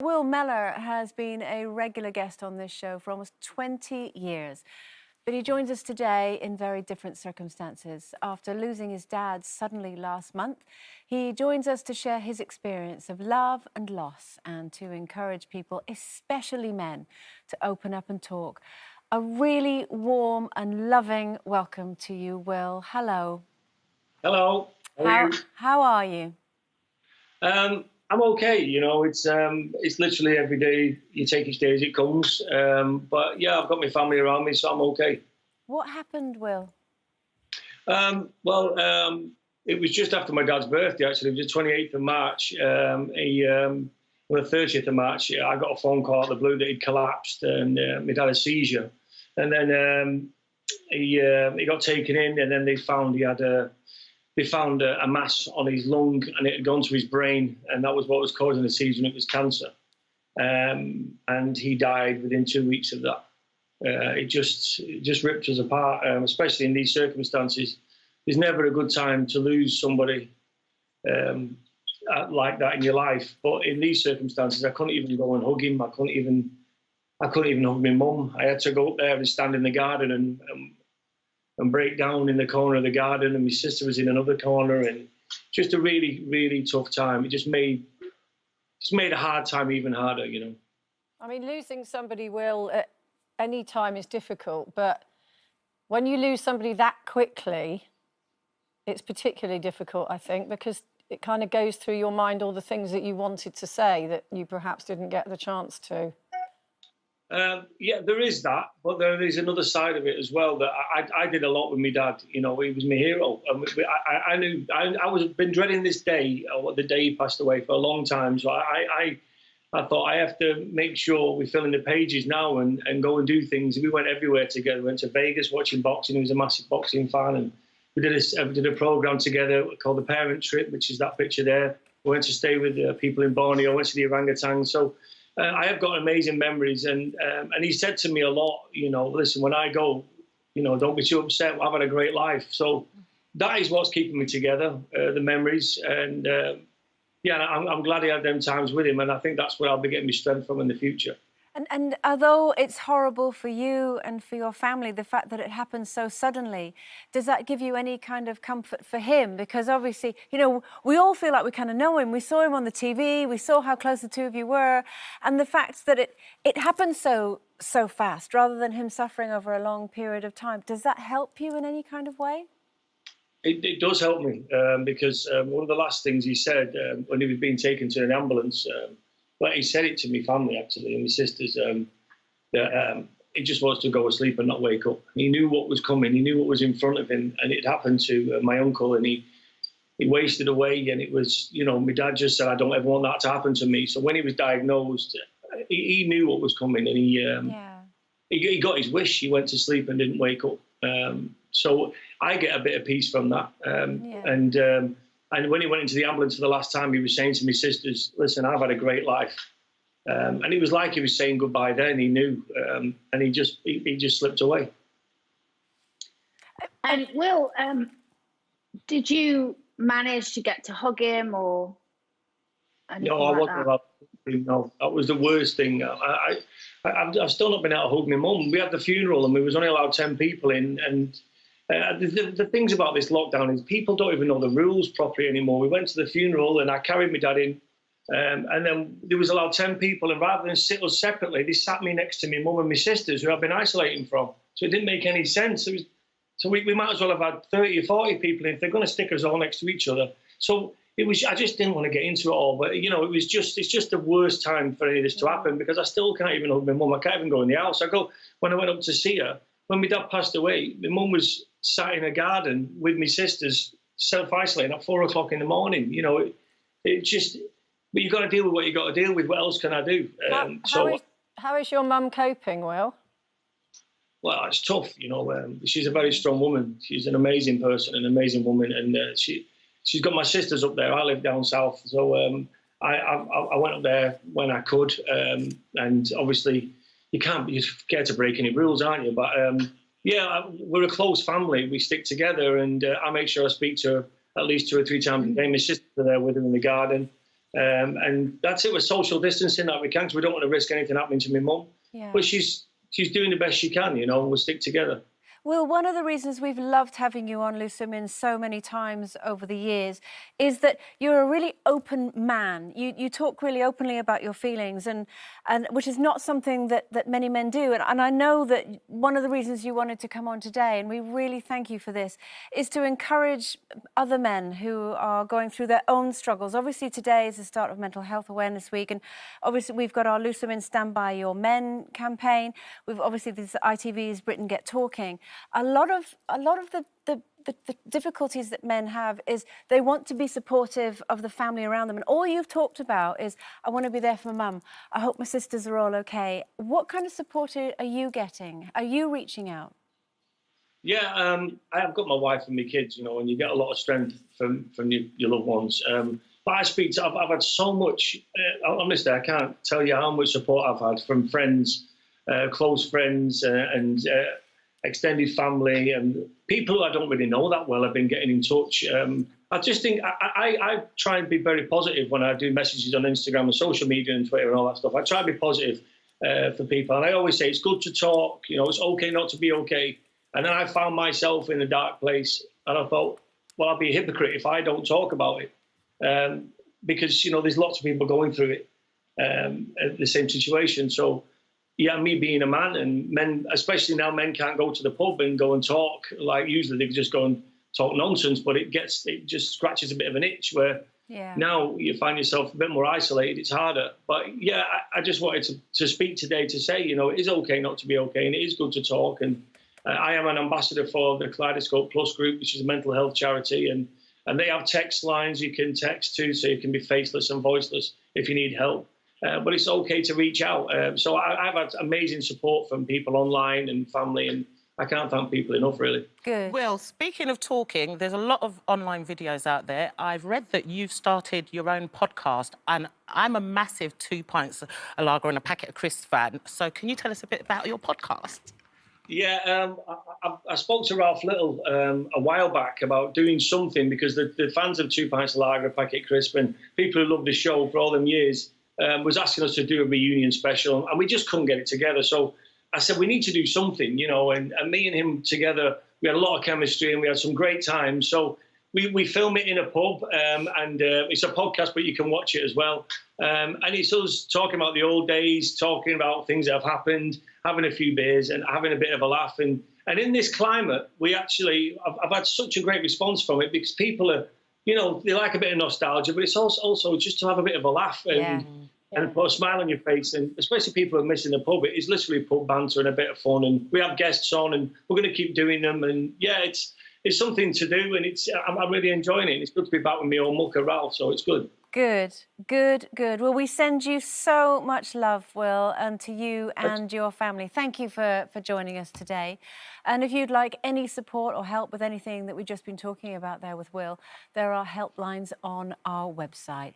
Will Mellor has been a regular guest on this show for almost 20 years. But he joins us today in very different circumstances. After losing his dad suddenly last month, he joins us to share his experience of love and loss and to encourage people, especially men, to open up and talk. A really warm and loving welcome to you, Will. Hello. Hello. How are you? I'm okay. You know, it's literally every day. You take each day as it comes. But yeah, I've got my family around me, so I'm okay. What happened, Will? It was just after my dad's birthday. Actually, it was the 28th of March. On the 30th of March, I got a phone call out of the blue that he'd collapsed and he'd had a seizure. And then he got taken in, and then they found a mass on his lung, and it had gone to his brain, and that was what was causing the seizure, and it was cancer. And he died within 2 weeks of that. It just ripped us apart, especially in these circumstances. There's never a good time to lose somebody like that in your life. But in these circumstances, I couldn't even go and hug him. I couldn't even hug my mum. I had to go up there and stand in the garden and break down in the corner of the garden, and my sister was in another corner, and just a really, really tough time. It just made a hard time even harder, you know. I mean, losing somebody, Will, at any time is difficult, but when you lose somebody that quickly, it's particularly difficult, I think, because it kind of goes through your mind all the things that you wanted to say that you perhaps didn't get the chance to. Yeah, there is that, but there is another side of it as well. That I did a lot with my dad. You know, he was my hero. I knew I was been dreading this day, or the day he passed away, for a long time. So I thought I have to make sure we fill in the pages now and go and do things. We went everywhere together. We went to Vegas watching boxing. He was a massive boxing fan, and we did a program together called the Parent Trip, which is that picture there. We went to stay with people in Borneo. Went to the orangutan. So. I have got amazing memories, and he said to me a lot, you know, listen, when I go, you know, don't be too upset. I've had a great life. So that is what's keeping me together, the memories. And yeah, I'm glad I had them times with him, and I think that's where I'll be getting my strength from in the future. And although it's horrible for you and for your family, the fact that it happened so suddenly, does that give you any kind of comfort for him? Because obviously, you know, we all feel like we kind of know him. We saw him on the TV. We saw how close the two of you were. And the fact that it happened so fast, rather than him suffering over a long period of time, does that help you in any kind of way? It does help me because one of the last things he said when he was being taken to an ambulance, but he said it to my family, actually, and my sisters, that he just wants to go to sleep and not wake up. He knew what was coming. He knew what was in front of him, and it happened to my uncle, and he wasted away, and it was, you know, my dad just said, I don't ever want that to happen to me. So when he was diagnosed, he knew what was coming, and he got his wish. He went to sleep and didn't wake up. So I get a bit of peace from that. And when he went into the ambulance for the last time, he was saying to my sisters, listen, I've had a great life. And it was like he was saying goodbye then. He knew, and he just slipped away. And Will, did you manage to get to hug him or anything? No, I wasn't allowed to hug him. No, that was the worst thing. I've still not been able to hug my mum. We had the funeral, and we was only allowed 10 people in, and the things about this lockdown is people don't even know the rules properly anymore. We went to the funeral, and I carried my dad in, and then there was allowed 10 people, and rather than sit us separately, they sat me next to my mum and my sisters, who I've been isolating from. So it didn't make any sense. So we might as well have had 30 or 40 people in if they're going to stick us all next to each other. So it was. I just didn't want to get into it all, but you know, it's just the worst time for any of this to happen, because I still can't even hug my mum. I can't even go in the house. When I went up to see her, when my dad passed away, my mum was sat in a garden with my sisters, self-isolating at 4 o'clock in the morning. You know, it just, but you've got to deal with what you've got to deal with. What else can I do? How is your mum coping, Will? Well, it's tough, you know. She's a very strong woman. She's an amazing person, an amazing woman, and she's got my sisters up there. I live down south, so I went up there when I could, and obviously you're scared to break any rules, aren't you? But yeah, we're a close family. We stick together, and I make sure I speak to her at least 2 or 3 times a day. My sisters are there with her in the garden. And that's it, with social distancing that we can, because we don't want to risk anything happening to my mum. Yeah. But she's doing the best she can, you know, and we'll stick together. Will, one of the reasons we've loved having you on, Lucimin, so many times over the years is that you're a really open man. You talk really openly about your feelings, and which is not something that many men do. And I know that one of the reasons you wanted to come on today, and we really thank you for this, is to encourage other men who are going through their own struggles. Obviously, today is the start of Mental Health Awareness Week, and obviously we've got our Lucimin Stand By Your Men campaign. We've obviously this ITV's Britain Get Talking. A lot of the difficulties that men have is they want to be supportive of the family around them, and all you've talked about is, I want to be there for my mum. I hope my sisters are all okay. What kind of support are you getting? Are you reaching out? Yeah, I've got my wife and my kids, you know, and you get a lot of strength from your loved ones. But I speak to, I've had so much, honestly, I can't tell you how much support I've had from friends, close friends, and extended family, and people who I don't really know that well have been getting in touch. I just think I try and be very positive when I do messages on Instagram and social media and Twitter and all that stuff. I try to be positive for people, and I always say it's good to talk, you know, it's okay not to be okay. And then I found myself in a dark place, and I thought, well, I'll be a hypocrite if I don't talk about it, because, you know, there's lots of people going through it, the same situation. So, yeah, me being a man, and men, especially now, men can't go to the pub and go and talk like usually. They just go and talk nonsense, but it just scratches a bit of an itch where now you find yourself a bit more isolated. It's harder. But yeah, I just wanted to speak today to say, you know, it is okay not to be okay, and it is good to talk. And I am an ambassador for the Kaleidoscope Plus group, which is a mental health charity, and they have text lines you can text to, so you can be faceless and voiceless if you need help. But it's okay to reach out. So I've had amazing support from people online and family, and I can't thank people enough, really. Good. Well, speaking of talking, there's a lot of online videos out there. I've read that you've started your own podcast, and I'm a massive 2 pints of lager and a packet of crisps fan. So can you tell us a bit about your podcast? Yeah, I spoke to Ralph Little a while back about doing something, because the fans of 2 pints of lager, a packet of crisps, and people who love the show for all them years, was asking us to do a reunion special, and we just couldn't get it together. So I said, we need to do something, you know, and me and him together, we had a lot of chemistry and we had some great times. So we film it in a pub, and it's a podcast, but you can watch it as well. And it's us talking about the old days, talking about things that have happened, having a few beers and having a bit of a laugh. And in this climate, I've had such a great response from it, because people are, you know, they like a bit of nostalgia, but it's also just to have a bit of a laugh and put a smile on your face. And especially people who are missing the pub, it is literally pub banter and a bit of fun. And we have guests on, and we're going to keep doing them. And yeah, it's something to do, and I'm really enjoying it. It's good to be back with my old mucker Ralph, so it's good. Good, good, good. Well, we send you so much love, Will, and to you and your family. Thank you for joining us today. And if you'd like any support or help with anything that we've just been talking about there with Will, there are helplines on our website.